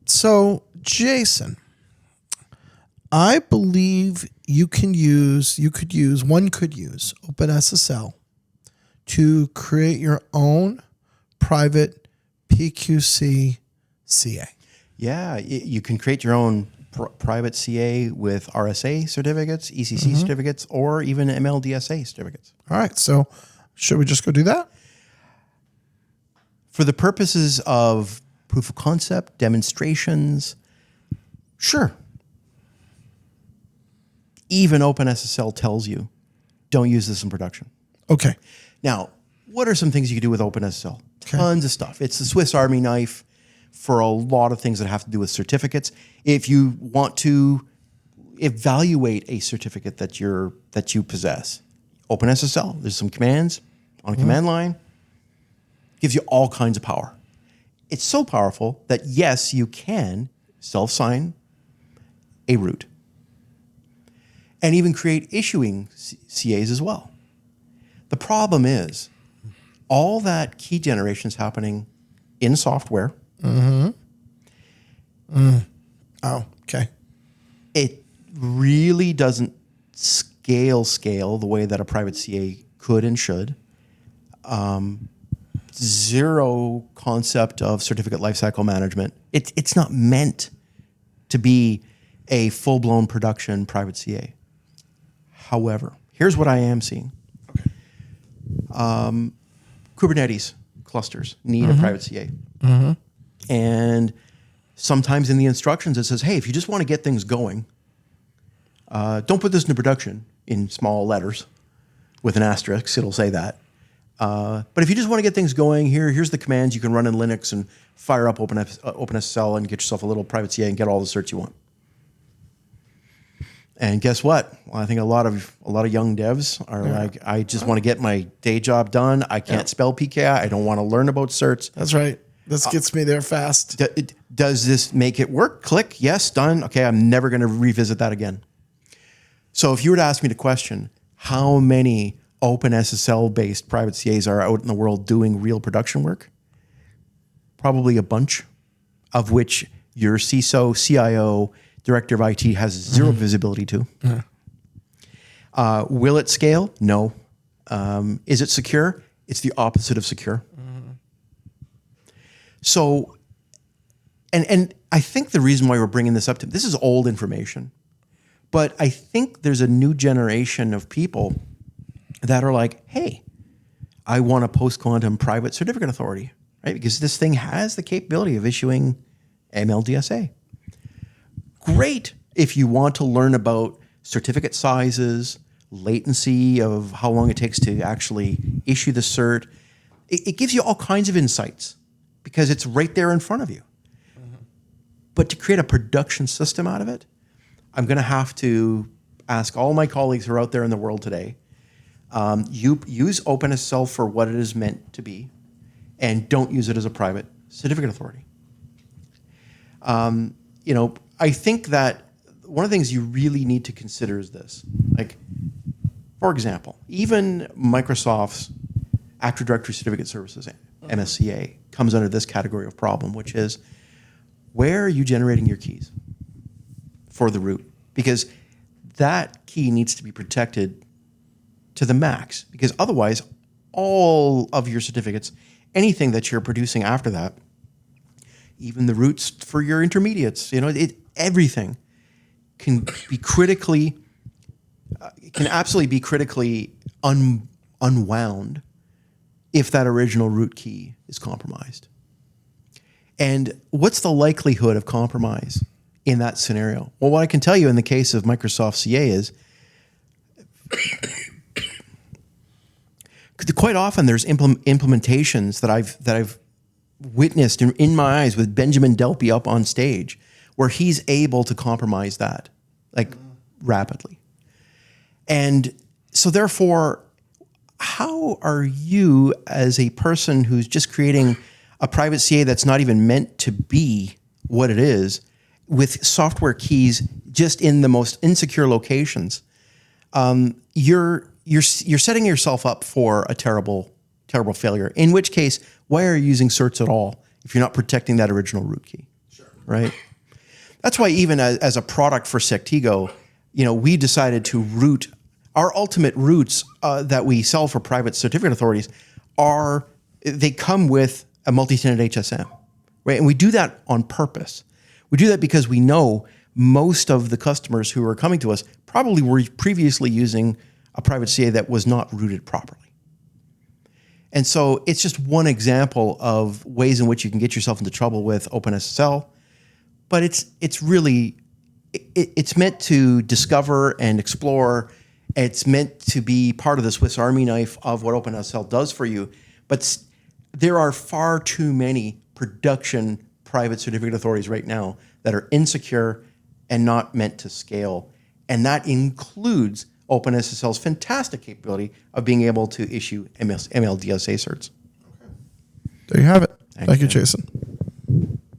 So, Jason, I believe one could use OpenSSL to create your own private PQC CA. Yeah, you can create your own private CA with RSA certificates, ECC certificates, or even ML-DSA certificates. All right, so should we just go do that? For the purposes of proof of concept, demonstrations, sure. Even OpenSSL tells you, don't use this in production. Okay. Now, what are some things you can do with OpenSSL? Tons of stuff. It's the Swiss Army knife for a lot of things that have to do with certificates. If you want to evaluate a certificate that you possess, OpenSSL, there's some commands on a command line, gives you all kinds of power. It's so powerful that yes, you can self-sign a root and even create issuing CAs as well. The problem is all that key generation is happening in software. Oh, okay. It really doesn't scale the way that a private CA could and should. Zero concept of certificate lifecycle management. It's not meant to be a full-blown production private CA. However, here's what I am seeing. Kubernetes clusters need a private CA. And sometimes in the instructions it says, hey, if you just want to get things going, don't put this into production in small letters with an asterisk, it'll say that. But if you just want to get things going, here's the commands you can run in Linux and fire up OpenSSL and get yourself a little private CA and get all the certs you want. And guess what? Well, I think a lot of young devs are like, I just want to get my day job done. I can't spell PKI. I don't want to learn about certs. That's right. This gets me there fast. Does this make it work? Click. Yes, done. Okay, I'm never going to revisit that again. So if you were to ask me the question, how many OpenSSL-based private CAs are out in the world doing real production work? Probably a bunch, of which your CISO, CIO, Director of IT has zero visibility to. Will it scale? No. Is it secure? It's the opposite of secure. So, and I think the reason why we're bringing this up, this is old information, but I think there's a new generation of people that are like, hey, I want a post-quantum private certificate authority, right? Because this thing has the capability of issuing ML-DSA. Great if you want to learn about certificate sizes, latency of how long it takes to actually issue the cert. It gives you all kinds of insights because it's right there in front of you. But to create a production system out of it, I'm going to have to ask all my colleagues who are out there in the world today, you use OpenSSL for what it is meant to be, and don't use it as a private certificate authority. I think that one of the things you really need to consider is this. Like, for example, even Microsoft's Active Directory Certificate Services, MSCA, comes under this category of problem, which is, where are you generating your keys for the root? Because that key needs to be protected to the max, because otherwise all of your certificates, anything that you're producing after that, even the roots for your intermediates, everything can be critically, can absolutely be critically unwound if that original root key is compromised. And what's the likelihood of compromise in that scenario? Well, what I can tell you in the case of Microsoft CA is quite often there's implementations that I've witnessed in my eyes with Benjamin Delpy up on stage where he's able to compromise that rapidly. And so therefore, how are you as a person who's just creating a private CA that's not even meant to be what it is, with software keys just in the most insecure locations, you're setting yourself up for a terrible failure. In which case, why are you using certs at all if you're not protecting that original root key? Sure. right? That's why even as a product for Sectigo, we decided to route our ultimate routes that we sell for private certificate authorities they come with a multi-tenant HSM, right? And we do that on purpose. We do that because we know most of the customers who are coming to us probably were previously using a private CA that was not routed properly. And so it's just one example of ways in which you can get yourself into trouble with OpenSSL, but it's really meant to discover and explore. It's meant to be part of the Swiss Army knife of what OpenSSL does for you. But there are far too many production private certificate authorities right now that are insecure and not meant to scale. And that includes OpenSSL's fantastic capability of being able to issue ML-DSA certs. There you have it. Thank you, Jason.